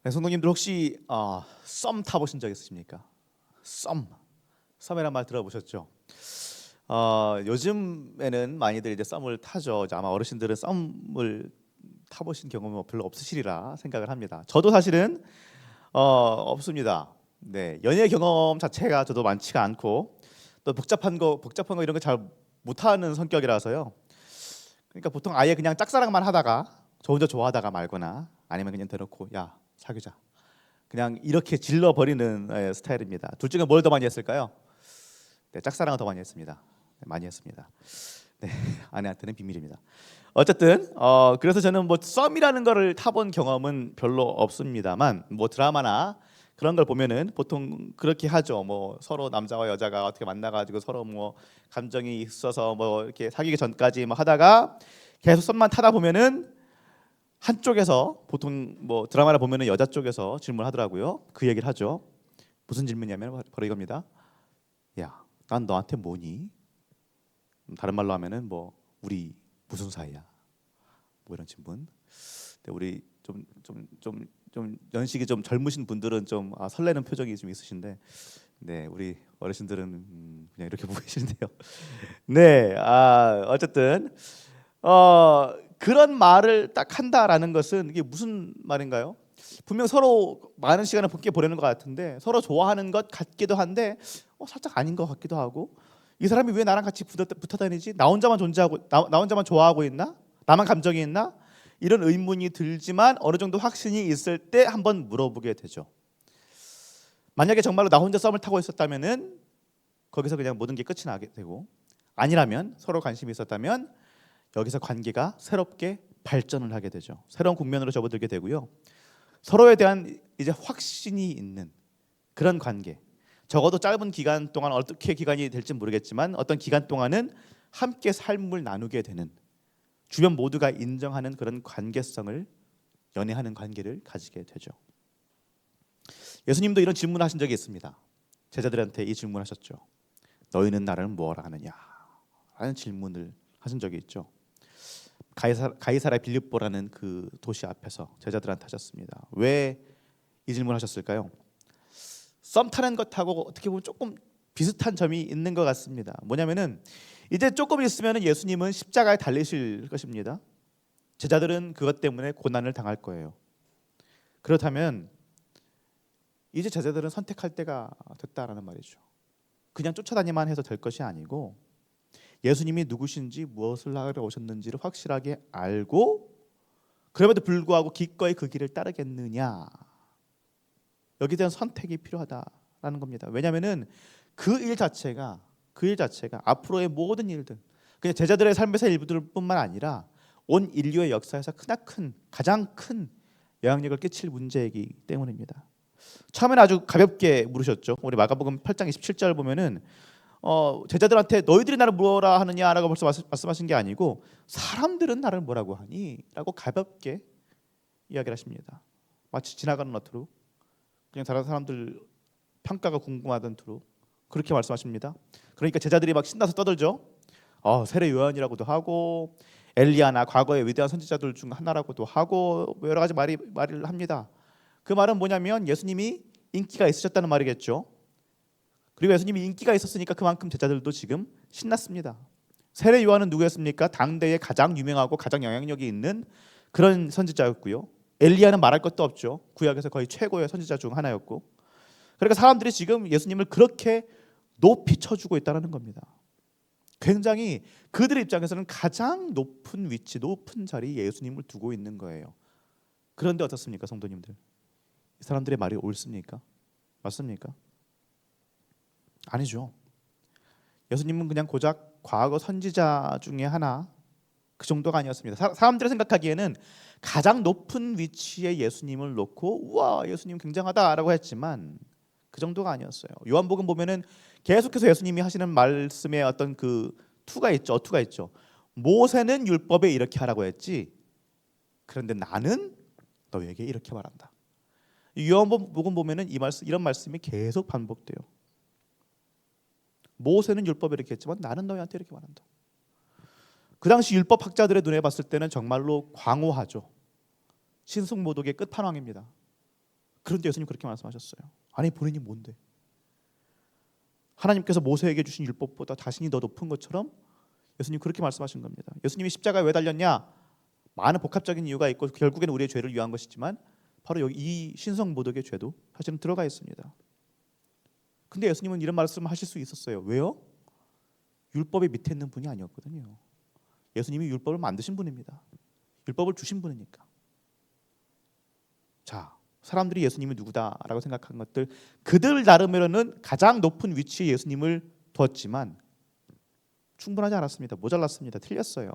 네, 성도님들 혹시 썸 타보신 적 있으십니까? 썸이란 말 들어보셨죠? 요즘에는 많이들 이제 썸을 타죠. 이제 아마 어르신들은 썸을 타보신 경험은 별로 없으시리라 생각을 합니다. 저도 사실은 없습니다. 네, 연애 경험 자체가 저도 많지가 않고 또 복잡한 거 이런 거 잘 못하는 성격이라서요. 그러니까 보통 아예 그냥 짝사랑만 하다가 저 혼자 좋아하다가 말거나 아니면 그냥 대놓고 야 사귀자 그냥 이렇게 질러버리는 스타일입니다. 둘 중에 뭘 더 많이 했을까요? 네, 짝사랑을 더 많이 했습니다. 네, 많이 했습니다. 네, 아내한테는 비밀입니다. 어쨌든 그래서 저는 뭐 썸이라는 거를 타본 경험은 별로 없습니다만 뭐 드라마나 그런 걸 보면은 보통 그렇게 하죠. 뭐 서로 남자와 여자가 어떻게 만나가지고 서로 뭐 감정이 있어서 뭐 이렇게 사귀기 전까지 뭐 하다가 계속 썸만 타다 보면은 한쪽에서 보통 뭐 드라마를 보면은 여자 쪽에서 질문하더라고요. 그 얘기를 하죠. 무슨 질문이냐면 바로 이겁니다. 야, 난 너한테 뭐니? 다른 말로 하면은 뭐 우리 무슨 사이야? 뭐 이런 질문. 네, 우리 좀 연식이 좀 젊으신 분들은 좀 설레는 표정이 좀 있으신데, 네, 우리 어르신들은 그냥 이렇게 보고 계시는데요. 네, 어쨌든 그런 말을 딱 한다라는 것은 이게 무슨 말인가요? 분명 서로 많은 시간을 함께 보내는 것 같은데 서로 좋아하는 것 같기도 한데 살짝 아닌 것 같기도 하고 이 사람이 왜 나랑 같이 붙어 다니지? 나 혼자만 존재하고 나 혼자만 좋아하고 있나? 나만 감정이 있나? 이런 의문이 들지만 어느 정도 확신이 있을 때 한번 물어보게 되죠. 만약에 정말로 나 혼자 썸을 타고 있었다면은 거기서 그냥 모든 게 끝이 나게 되고 아니라면 서로 관심이 있었다면 여기서 관계가 새롭게 발전을 하게 되죠. 새로운 국면으로 접어들게 되고요. 서로에 대한 이제 확신이 있는 그런 관계. 적어도 짧은 기간 동안 어떻게 기간이 될지 모르겠지만 어떤 기간 동안은 함께 삶을 나누게 되는 주변 모두가 인정하는 그런 관계성을 연애하는 관계를 가지게 되죠. 예수님도 이런 질문을 하신 적이 있습니다. 제자들한테 이 질문하셨죠. 너희는 나를 뭐라 하느냐? 라는 질문을 하신 적이 있죠. 가이사라 빌립보라는 그 도시 앞에서 제자들한테 하셨습니다. 왜 이 질문을 하셨을까요? 썸 타는 것하고 어떻게 보면 조금 비슷한 점이 있는 것 같습니다. 뭐냐면은 이제 조금 있으면 예수님은 십자가에 달리실 것입니다. 제자들은 그것 때문에 고난을 당할 거예요. 그렇다면 이제 제자들은 선택할 때가 됐다라는 말이죠. 그냥 쫓아다니만 해서 될 것이 아니고 예수님이 누구신지 무엇을 하러 오셨는지를 확실하게 알고 그럼에도 불구하고 기꺼이 그 길을 따르겠느냐 여기에 대한 선택이 필요하다라는 겁니다. 왜냐하면은 그 일 자체가 앞으로의 모든 일들 그냥 제자들의 삶에서 일부들뿐만 아니라 온 인류의 역사에서 크나큰 가장 큰 영향력을 끼칠 문제이기 때문입니다. 처음에는 아주 가볍게 물으셨죠. 우리 마가복음 8장 27절 보면은 제자들한테 너희들이 나를 뭐라 하느냐라고 벌써 말씀하신 게 아니고 사람들은 나를 뭐라고 하니? 라고 가볍게 이야기를 하십니다. 마치 지나가는 어투로 그냥 다른 사람들 평가가 궁금하던 투로 그렇게 말씀하십니다. 그러니까 제자들이 막 신나서 떠들죠. 세례 요한이라고도 하고 엘리야나 과거의 위대한 선지자들 중 하나라고도 하고 뭐 여러 가지 말을 합니다. 그 말은 뭐냐면 예수님이 인기가 있으셨다는 말이겠죠. 그리고 예수님이 인기가 있었으니까 그만큼 제자들도 지금 신났습니다. 세례 요한은 누구였습니까? 당대에 가장 유명하고 가장 영향력이 있는 그런 선지자였고요. 엘리야는 말할 것도 없죠. 구약에서 거의 최고의 선지자 중 하나였고. 그러니까 사람들이 지금 예수님을 그렇게 높이 쳐주고 있다는 겁니다. 굉장히 그들 입장에서는 가장 높은 위치, 높은 자리에 예수님을 두고 있는 거예요. 그런데 어떻습니까, 성도님들? 이 사람들의 말이 옳습니까? 맞습니까? 아니죠. 예수님은 그냥 고작 과거 선지자 중에 하나 그 정도가 아니었습니다. 사람들이 생각하기에는 가장 높은 위치에 예수님을 놓고 우와 예수님 굉장하다라고 했지만 그 정도가 아니었어요. 요한복음 보면은 계속해서 예수님이 하시는 말씀에 어떤 그 어투가 있죠. 모세는 율법에 이렇게 하라고 했지. 그런데 나는 너에게 이렇게 말한다. 요한복음 보면은 이런 말씀이 계속 반복돼요. 모세는 율법에 이렇게 했지만 나는 너희한테 이렇게 말한다. 그 당시 율법 학자들의 눈에 봤을 때는 정말로 광호하죠. 신승모독의 끝판왕입니다. 그런데 예수님 그렇게 말씀하셨어요. 아니 본인이 뭔데? 하나님께서 모세에게 주신 율법보다 자신이 더 높은 것처럼 예수님 그렇게 말씀하신 겁니다. 예수님이 십자가에 왜 달렸냐? 많은 복합적인 이유가 있고 결국에는 우리의 죄를 위한 것이지만 바로 여기 이 신성모독의 죄도 사실은 들어가 있습니다. 근데 예수님은 이런 말씀을 하실 수 있었어요. 왜요? 율법의 밑에 있는 분이 아니었거든요. 예수님이 율법을 만드신 분입니다. 율법을 주신 분이니까. 자, 사람들이 예수님이 누구다라고 생각한 것들, 그들 나름으로는 가장 높은 위치에 예수님을 두었지만 충분하지 않았습니다. 모자랐습니다. 틀렸어요.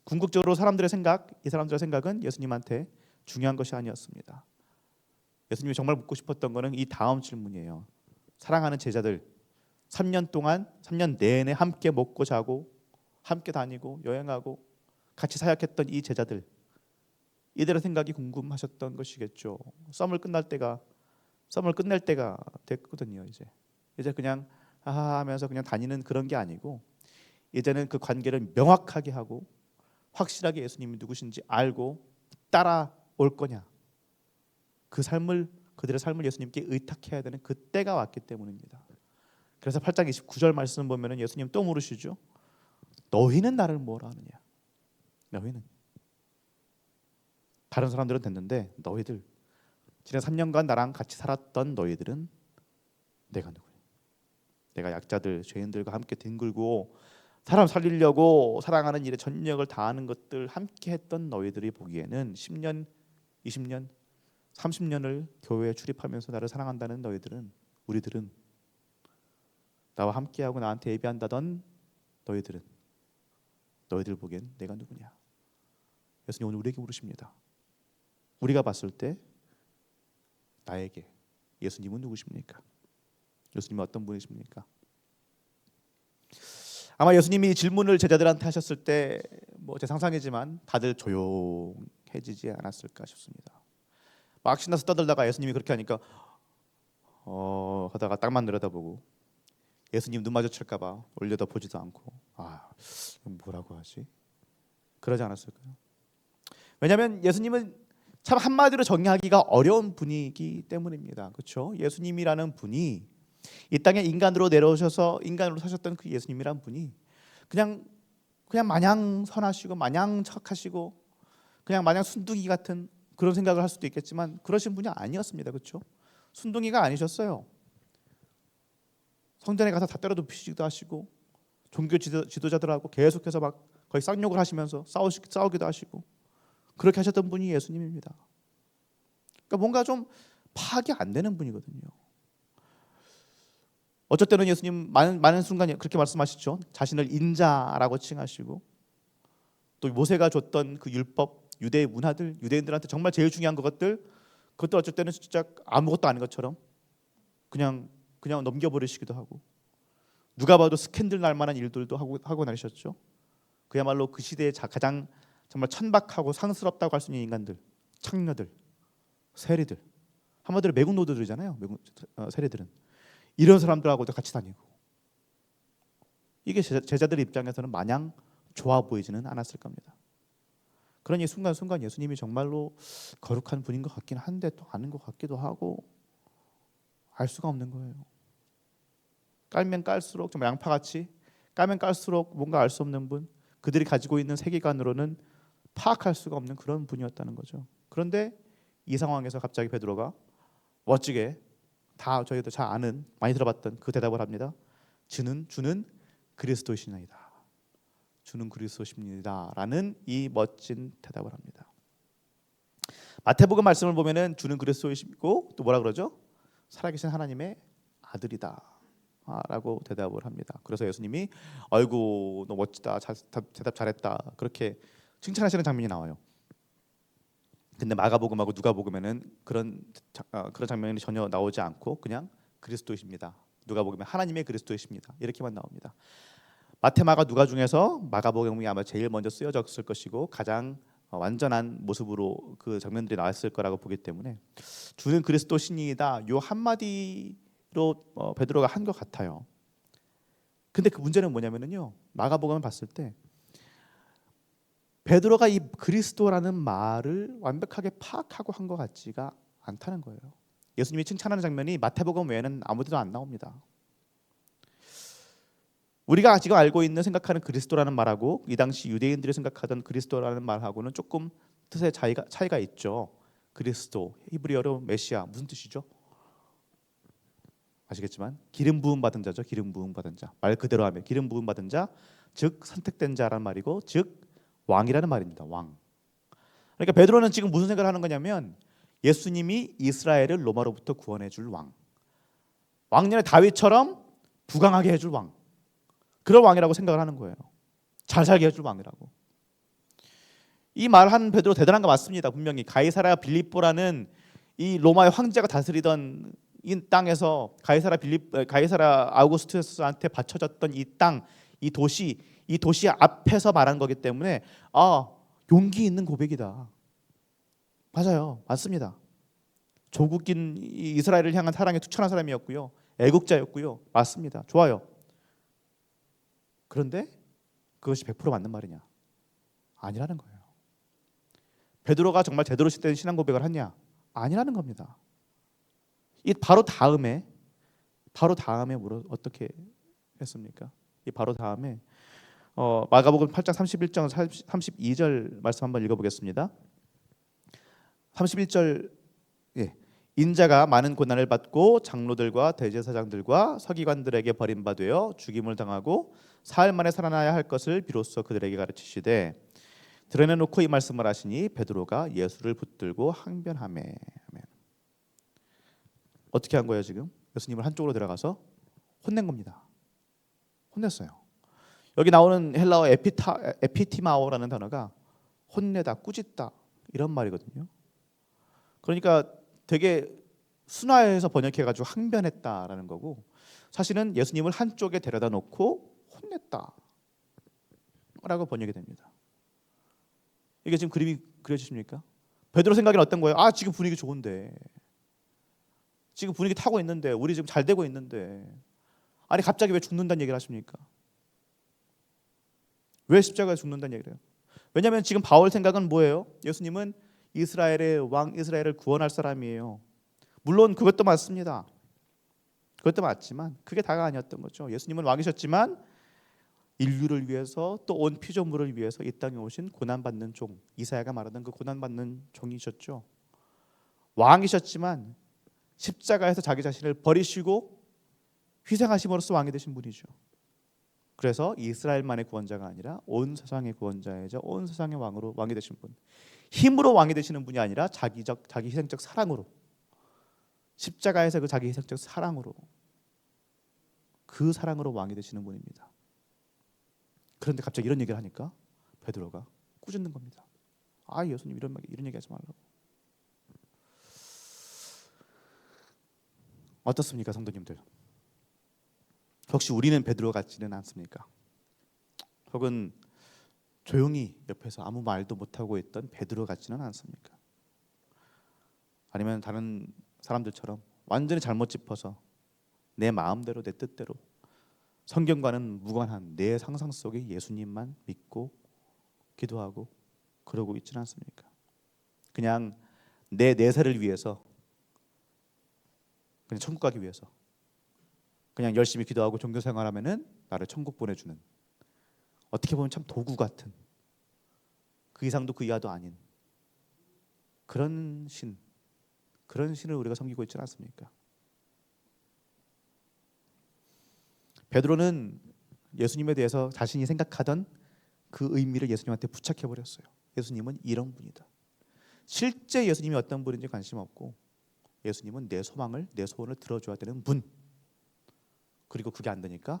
궁극적으로 사람들의 생각, 이 사람들의 생각은 예수님한테 중요한 것이 아니었습니다. 예수님이 정말 묻고 싶었던 것은 이 다음 질문이에요. 사랑하는 제자들, 3년 동안 3년 내내 함께 먹고 자고 함께 다니고 여행하고 같이 사역했던 이 제자들, 이들의 생각이 궁금하셨던 것이겠죠. 썸을 끝낼 때가 됐거든요. 이제 그냥 하면서 그냥 다니는 그런 게 아니고 이제는 그 관계를 명확하게 하고 확실하게 예수님이 누구신지 알고 따라올 거냐. 그들의 삶을 예수님께 의탁해야 되는 그때가 왔기 때문입니다. 그래서 8장 29절 말씀 보면은 예수님 또 물으시죠. 너희는 나를 뭐라 하느냐? 너희는. 다른 사람들은 됐는데 너희들, 지난 3년간 나랑 같이 살았던 너희들은 내가 누구냐? 내가 약자들, 죄인들과 함께 뒹굴고 사람 살리려고 사랑하는 일에 전력을 다하는 것들 함께 했던 너희들이 보기에는 10년, 20년, 30년을 교회에 출입하면서 나를 사랑한다는 너희들은, 우리들은, 나와 함께하고 나한테 예배한다던 너희들 보기엔 내가 누구냐? 예수님 오늘 우리에게 물으십니다. 우리가 봤을 때 나에게 예수님은 누구십니까? 예수님은 어떤 분이십니까? 아마 예수님이 이 질문을 제자들한테 하셨을 때 뭐 제 상상이지만 다들 조용해지지 않았을까 싶습니다. 막 신나서 떠들다가 예수님이 그렇게 하니까 하다가 딱만 내려다보고 예수님 눈 마주칠까 봐 올려다보지도 않고 뭐라고 하지? 그러지 않았을까요? 왜냐하면 예수님은 참 한마디로 정의하기가 어려운 분이기 때문입니다. 그렇죠? 예수님이라는 분이 이 땅에 인간으로 내려오셔서 인간으로 사셨던 그 예수님이란 분이 그냥 마냥 선하시고 마냥 착하시고 그냥 마냥 순둥이 같은 그런 생각을 할 수도 있겠지만 그러신 분이 아니었습니다. 그렇죠? 순둥이가 아니셨어요. 성전에 가서 다 때려 눕히시기도 하시고 종교 지도자들하고 계속해서 막 거의 쌍욕을 하시면서 싸우기도 하시고 그렇게 하셨던 분이 예수님입니다. 그러니까 뭔가 좀 파악이 안 되는 분이거든요. 어쩔 때는 예수님 많은 순간에 그렇게 말씀하시죠. 자신을 인자라고 칭하시고 또 모세가 줬던 그 율법, 유대의 문화들, 유대인들한테 정말 제일 중요한 것들, 그것도 어쩔 때는 진짜 아무것도 아닌 것처럼 그냥 넘겨버리시기도 하고 누가 봐도 스캔들 날 만한 일들도 하고 다니셨죠. 그야말로 그 시대에 가장 정말 천박하고 상스럽다고 할 수 있는 인간들, 창녀들, 세리들, 한마디로 매국 노드들이잖아요. 세리들은 이런 사람들하고도 같이 다니고 이게 제자들 입장에서는 마냥 좋아 보이지는 않았을 겁니다. 그러니 순간순간 예수님이 정말로 거룩한 분인 것 같긴 한데 또 아닌 것 같기도 하고 알 수가 없는 거예요. 깔면 깔수록 정말 양파같이 까면 깔수록 뭔가 알 수 없는 분, 그들이 가지고 있는 세계관으로는 파악할 수가 없는 그런 분이었다는 거죠. 그런데 이 상황에서 갑자기 베드로가 멋지게 다 저희도 잘 아는 많이 들어봤던 그 대답을 합니다. 주는 그리스도이시나이다. 주는 그리스도십니다라는 이 멋진 대답을 합니다. 마태복음 말씀을 보면은 주는 그리스도이시고 또 뭐라 그러죠? 살아계신 하나님의 아들이다 라고 대답을 합니다. 그래서 예수님이 아이고 너 멋지다, 대답 잘했다 그렇게 칭찬하시는 장면이 나와요. 근데 마가복음하고 누가복음에는 그런 장면이 전혀 나오지 않고 그냥 그리스도이십니다. 누가복음에 하나님의 그리스도이십니다. 이렇게만 나옵니다. 마태, 마가, 누가 중에서 마가복음이 아마 제일 먼저 쓰여졌을 것이고 가장 완전한 모습으로 그 장면들이 나왔을 거라고 보기 때문에 주는 그리스도 신이다 요 한마디로 베드로가 한 것 같아요. 근데 그 문제는 뭐냐면요, 마가복음을 봤을 때 베드로가 이 그리스도라는 말을 완벽하게 파악하고 한 것 같지가 않다는 거예요. 예수님이 칭찬하는 장면이 마태복음 외에는 아무데도 안 나옵니다. 우리가 지금 알고 있는 생각하는 그리스도라는 말하고 이 당시 유대인들이 생각하던 그리스도라는 말하고는 조금 뜻의 차이가 있죠. 그리스도, 히브리어로 메시아, 무슨 뜻이죠? 아시겠지만 기름 부음 받은 자죠. 기름 부음 받은 자. 말 그대로 하면 기름 부음 받은 자, 즉 선택된 자라는 말이고, 즉 왕이라는 말입니다. 왕. 그러니까 베드로는 지금 무슨 생각을 하는 거냐면 예수님이 이스라엘을 로마로부터 구원해 줄 왕. 왕년의 다윗처럼 부강하게 해줄 왕. 그런 왕이라고 생각을 하는 거예요. 잘 살게 해줄 왕이라고. 이 말한 베드로 대단한 거 맞습니다. 분명히 가이사랴 빌립보라는 이 로마의 황제가 다스리던 이 땅에서 가이사랴 아우구스투스한테 바쳐졌던 이 땅, 이 도시 앞에서 말한 거기 때문에 용기 있는 고백이다. 맞아요, 맞습니다. 조국인 이스라엘을 향한 사랑에 투철한 사람이었고요, 애국자였고요, 맞습니다. 좋아요. 그런데 그것이 100% 맞는 말이냐? 아니라는 거예요. 베드로가 정말 제대로 된 신앙 고백을 했냐? 아니라는 겁니다. 이 바로 다음에 어떻게 했습니까? 이 바로 다음에 마가복음 8장 31절 32절 말씀 한번 읽어보겠습니다. 31절, 인자가 많은 고난을 받고 장로들과 대제사장들과 서기관들에게 버림받아 죽임을 당하고 사흘 만에 살아나야 할 것을 비로소 그들에게 가르치시되 드러내놓고 이 말씀을 하시니 베드로가 예수를 붙들고 항변하매. 어떻게 한 거예요 지금? 예수님을 한쪽으로 들어가서 혼낸 겁니다. 혼냈어요. 여기 나오는 헬라어 에피티마오라는 단어가 혼내다, 꾸짖다 이런 말이거든요. 그러니까 되게 순화해서 번역해가지고 항변했다라는 거고, 사실은 예수님을 한쪽에 데려다 놓고 혼냈다라고 번역이 됩니다. 이게 지금 그림이 그려지십니까? 베드로 생각에는 어떤 거예요? 지금 분위기 좋은데, 지금 분위기 타고 있는데, 우리 지금 잘 되고 있는데, 아니 갑자기 왜 죽는다는 얘기를 하십니까? 왜 십자가에 죽는다는 얘기를 해요? 왜냐하면 지금 바울 생각은 뭐예요? 예수님은 이스라엘의 왕, 이스라엘을 구원할 사람이에요. 물론 그것도 맞습니다. 그것도 맞지만 그게 다가 아니었던 거죠. 예수님은 왕이셨지만 인류를 위해서 또 온 피조물을 위해서 이 땅에 오신 고난받는 종, 이사야가 말하던 그 고난받는 종이셨죠. 왕이셨지만 십자가에서 자기 자신을 버리시고 희생하심으로써 왕이 되신 분이죠. 그래서 이스라엘만의 구원자가 아니라 온 세상의 구원자이자 온 세상의 왕이 되신 분, 힘으로 왕이 되시는 분이 아니라 자기 희생적 사랑으로, 십자가에서 그 자기 희생적 사랑으로, 그 사랑으로 왕이 되시는 분입니다. 그런데 갑자기 이런 얘기를 하니까 베드로가 꾸짖는 겁니다. 예수님 이런 얘기하지 말라고. 어떻습니까, 성도님들? 혹시 우리는 베드로 같지는 않습니까? 혹은 조용히 옆에서 아무 말도 못하고 있던 베드로 같지는 않습니까? 아니면 다른 사람들처럼 완전히 잘못 짚어서 내 마음대로 내 뜻대로 성경과는 무관한 내 상상 속의 예수님만 믿고 기도하고 그러고 있지는 않습니까? 그냥 내 내세를 위해서, 그냥 천국 가기 위해서 그냥 열심히 기도하고 종교 생활하면은 나를 천국 보내주는, 어떻게 보면 참 도구 같은, 그 이상도 그 이하도 아닌 그런 신을 우리가 섬기고 있지 않습니까? 베드로는 예수님에 대해서 자신이 생각하던 그 의미를 예수님한테 부착해 버렸어요. 예수님은 이런 분이다. 실제 예수님이 어떤 분인지 관심 없고, 예수님은 내 소망을, 내 소원을 들어줘야 되는 분. 그리고 그게 안 되니까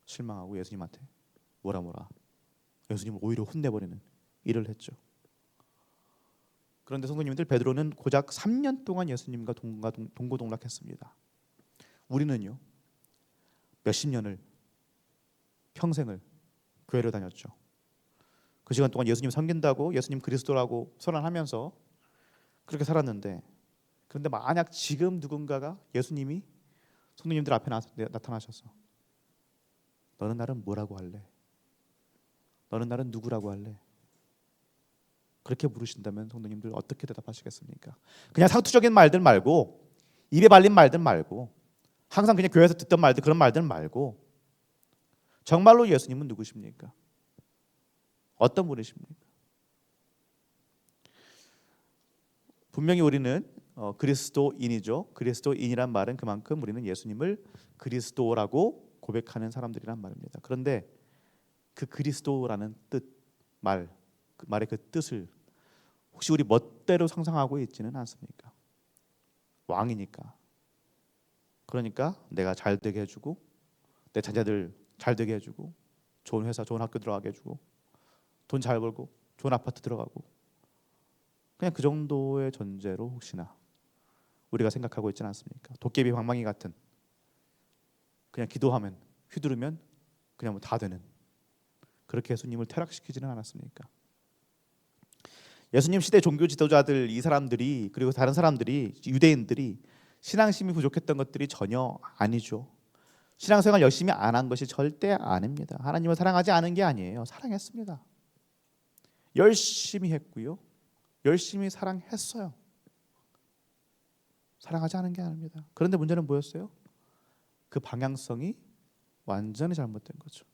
실망하고 예수님한테 뭐라 예수님을 오히려 혼내버리는 일을 했죠. 그런데 성도님들, 베드로는 고작 3년 동안 예수님과 동고동락했습니다. 우리는요, 몇십 년을, 평생을 교회를 다녔죠. 그 시간 동안 예수님 섬긴다고, 예수님 그리스도라고 선언하면서 그렇게 살았는데, 그런데 만약 지금 누군가가 예수님이 성도님들 앞에 나타나셔서 너는 나를 뭐라고 할래? 너는 나를 누구라고 할래? 그렇게 물으신다면 성도님들 어떻게 대답하시겠습니까? 그냥 상투적인 말들 말고, 입에 발린 말들 말고, 항상 그냥 교회에서 듣던 말들, 그런 말들 말고, 정말로 예수님은 누구십니까? 어떤 분이십니까? 분명히 우리는 그리스도인이죠. 그리스도인이란 말은 그만큼 우리는 예수님을 그리스도라고 고백하는 사람들이란 말입니다. 그런데 그 그리스도라는 뜻, 그 말의 그 뜻을 혹시 우리 멋대로 상상하고 있지는 않습니까? 왕이니까. 그러니까 내가 잘 되게 해주고, 내 자녀들 잘 되게 해주고, 좋은 회사, 좋은 학교 들어가게 해주고, 돈 잘 벌고, 좋은 아파트 들어가고, 그냥 그 정도의 존재로 혹시나 우리가 생각하고 있지는 않습니까? 도깨비 방망이 같은, 그냥 기도하면, 휘두르면 그냥 뭐 다 되는, 그렇게 예수님을 퇴락시키지는 않았습니까? 예수님 시대 종교 지도자들, 이 사람들이, 그리고 다른 사람들이, 유대인들이 신앙심이 부족했던 것들이 전혀 아니죠. 신앙생활 열심히 안 한 것이 절대 아닙니다. 하나님을 사랑하지 않은 게 아니에요. 사랑했습니다. 열심히 했고요. 열심히 사랑했어요. 사랑하지 않은 게 아닙니다. 그런데 문제는 뭐였어요? 그 방향성이 완전히 잘못된 거죠.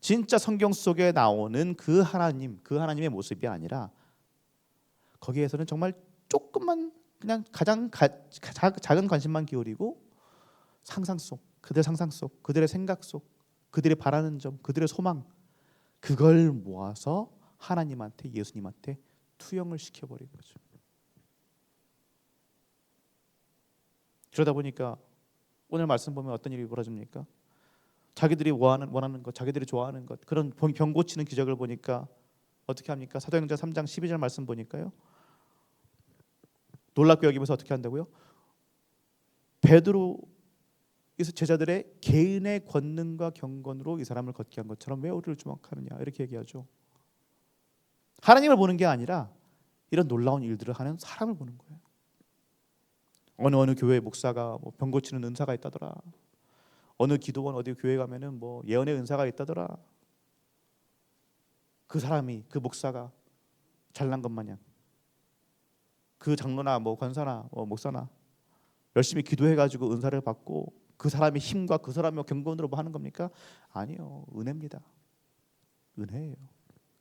진짜 성경 속에 나오는 그 하나님, 그 하나님의 모습이 아니라 거기에서는 정말 조금만 그냥 가장 작은 관심만 기울이고 상상 속, 그들의 상상 속, 그들의 생각 속, 그들의 바라는 점, 그들의 소망, 그걸 모아서 하나님한테, 예수님한테 투영을 시켜버린 거죠. 그러다 보니까 오늘 말씀 보면 어떤 일이 벌어집니까? 자기들이 원하는 것, 자기들이 좋아하는 것, 그런 병 고치는 기적을 보니까 어떻게 합니까? 사도행전 3장 12절 말씀 보니까요, 놀랍게 여기면서 어떻게 한다고요? 베드로 제자들의 개인의 권능과 경건으로 이 사람을 걷게 한 것처럼 왜 우리를 주목하느냐, 이렇게 얘기하죠. 하나님을 보는 게 아니라 이런 놀라운 일들을 하는 사람을 보는 거예요. 어느 교회 목사가 뭐 병 고치는 은사가 있다더라. 어느 기도원 어디 교회 가면은 뭐 예언의 은사가 있다더라. 그 사람이, 그 목사가 잘난 것 마냥, 그 장로나 뭐 권사나 뭐 목사나 열심히 기도해가지고 은사를 받고 그 사람의 힘과 그 사람의 경건으로 뭐 하는 겁니까? 아니요, 은혜입니다. 은혜예요.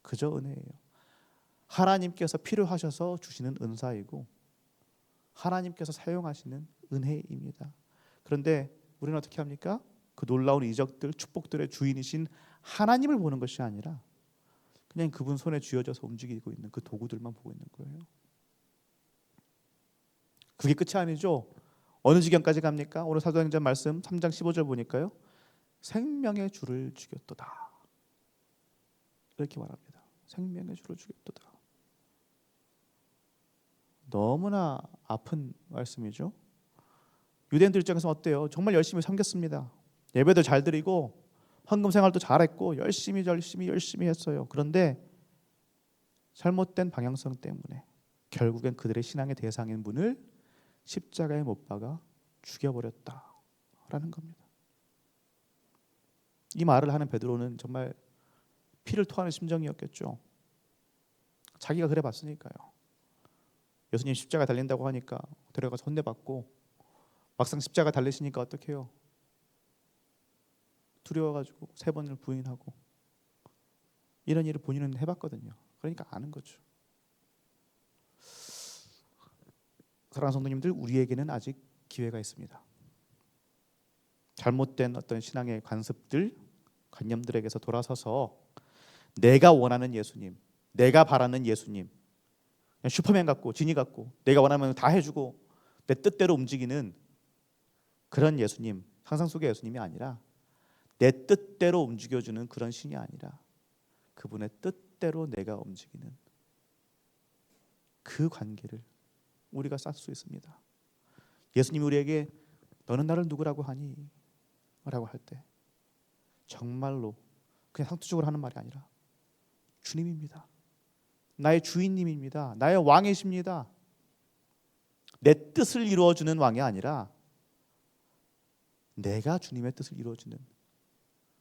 그저 은혜예요. 하나님께서 필요하셔서 주시는 은사이고 하나님께서 사용하시는 은혜입니다. 그런데 우리는 어떻게 합니까? 그 놀라운 이적들, 축복들의 주인이신 하나님을 보는 것이 아니라 그냥 그분 손에 쥐어져서 움직이고 있는 그 도구들만 보고 있는 거예요. 그게 끝이 아니죠. 어느 지경까지 갑니까? 오늘 사도행전 말씀 3장 15절 보니까요, 생명의 주를 죽였도다, 이렇게 말합니다. 생명의 주를 죽였도다. 너무나 아픈 말씀이죠. 유대인들 입장에서 어때요? 정말 열심히 섬겼습니다. 예배도 잘 드리고 헌금 생활도 잘했고 열심히 했어요. 그런데 잘못된 방향성 때문에 결국엔 그들의 신앙의 대상인 분을 십자가에 못 박아 죽여버렸다라는 겁니다. 이 말을 하는 베드로는 정말 피를 토하는 심정이었겠죠. 자기가 그래 봤으니까요. 예수님 십자가 달린다고 하니까 데려가서 혼내받고 막상 십자가 달리시니까 어떻게 해요? 두려워가지고 3번을 부인하고 이런 일을 본인은 해봤거든요. 그러니까 아는 거죠. 사랑하는 성도님들, 우리에게는 아직 기회가 있습니다. 잘못된 어떤 신앙의 관습들, 관념들에게서 돌아서서 내가 원하는 예수님, 내가 바라는 예수님, 그냥 슈퍼맨 같고 지니 같고 내가 원하면 다 해주고 내 뜻대로 움직이는 그런 예수님, 상상 속의 예수님이 아니라 내 뜻대로 움직여주는 그런 신이 아니라 그분의 뜻대로 내가 움직이는 그 관계를 우리가 쌓을 수 있습니다. 예수님이 우리에게 너는 나를 누구라고 하니? 라고 할 때 정말로 그냥 상투적으로 하는 말이 아니라 주님입니다. 나의 주인님입니다. 나의 왕이십니다. 내 뜻을 이루어주는 왕이 아니라 내가 주님의 뜻을 이루어주는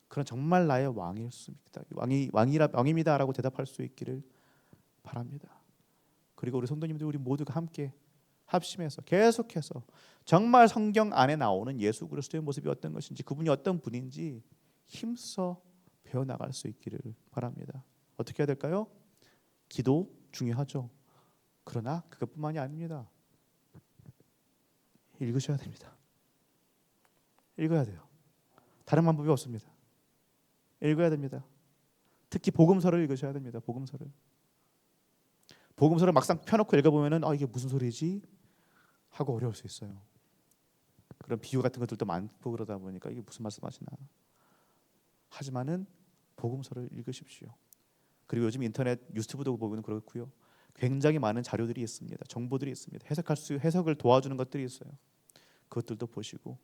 그런 정말 나의 왕이었습니다. 왕입니다라고 대답할 수 있기를 바랍니다. 그리고 우리 성도님들 우리 모두가 함께 합심해서 계속해서 정말 성경 안에 나오는 예수 그리스도의 모습이 어떤 것인지 그분이 어떤 분인지 힘써 배워나갈 수 있기를 바랍니다. 어떻게 해야 될까요? 기도 중요하죠. 그러나 그것뿐만이 아닙니다. 읽으셔야 됩니다. 읽어야 돼요. 다른 방법이 없습니다. 읽어야 됩니다. 특히 복음서를 읽으셔야 됩니다. 복음서를 막상 펴놓고 읽어보면은 이게 무슨 소리지? 하고 어려울 수 있어요. 그런 비유 같은 것들도 많고 그러다 보니까 이게 무슨 말씀하시나. 하지만은 복음서를 읽으십시오. 그리고 요즘 인터넷 유튜브도 보면 그렇고요. 굉장히 많은 자료들이 있습니다. 정보들이 있습니다. 해석을 도와주는 것들이 있어요. 그것들도 보시고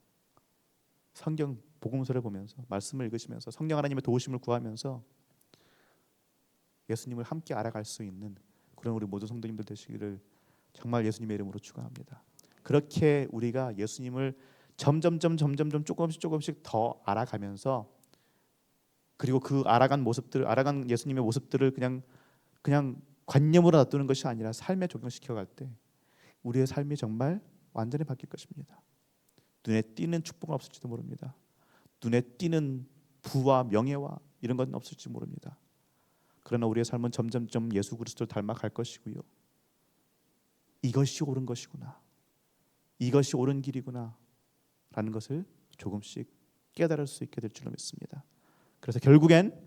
성경 복음서를 보면서 말씀을 읽으시면서 성령 하나님의 도우심을 구하면서 예수님을 함께 알아갈 수 있는 그런 우리 모든 성도님들 되시기를 정말 예수님의 이름으로 축원합니다. 그렇게 우리가 예수님을 점점점 조금씩 더 알아가면서 그리고 그 알아간 예수님의 모습들을 그냥 관념으로 놔두는 것이 아니라 삶에 적용시켜 갈 때 우리의 삶이 정말 완전히 바뀔 것입니다. 눈에 띄는 축복은 없을지도 모릅니다. 눈에 띄는 부와 명예와 이런 건 없을지 모릅니다. 그러나 우리의 삶은 점점점 예수 그리스도를 닮아갈 것이고요. 이것이 옳은 것이구나. 이것이 옳은 길이구나 라는 것을 조금씩 깨달을 수 있게 될 줄로 믿습니다. 그래서 결국엔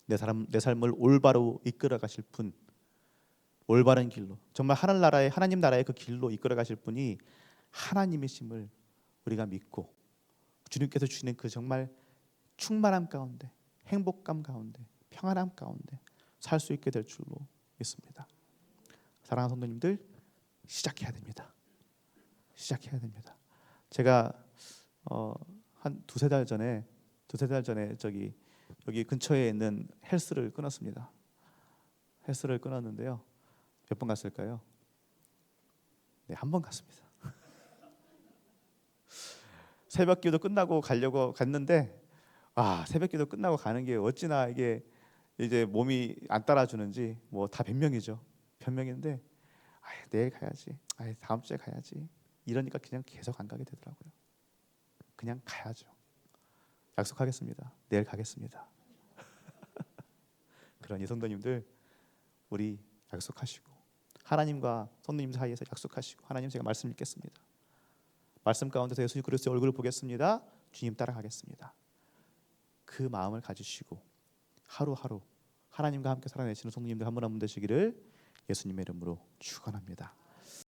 내 삶을 올바로 이끌어 가실 분, 올바른 길로 정말 하나님 나라의 그 길로 이끌어 가실 분이 하나님이심을 우리가 믿고 주님께서 주시는 그 정말 충만함 가운데, 행복감 가운데, 평안함 가운데 살 수 있게 될 줄로 믿습니다. 사랑하는 성도님들, 시작해야 됩니다. 제가 한 두세 달 전에 여기 근처에 있는 헬스를 끊었습니다. 헬스를 끊었는데요. 몇 번 갔을까요? 네, 한 번 갔습니다. 새벽기도 끝나고 가려고 갔는데 새벽기도 끝나고 가는 게 어찌나 이게 이제 몸이 안 따라주는지 뭐 다 변명인데 내일 가야지, 다음 주에 가야지 이러니까 그냥 계속 안 가게 되더라고요. 그냥 가야죠. 약속하겠습니다. 내일 가겠습니다. 그러니 성도님들 우리 약속하시고 하나님과 성도님 사이에서 약속하시고 하나님 제가 말씀 읽겠습니다. 말씀 가운데서 예수 그리스도의 얼굴을 보겠습니다. 주님 따라가겠습니다. 그 마음을 가지시고 하루하루 하나님과 함께 살아내시는 성도님들 한 분 한 분 되시기를 예수님의 이름으로 축원합니다.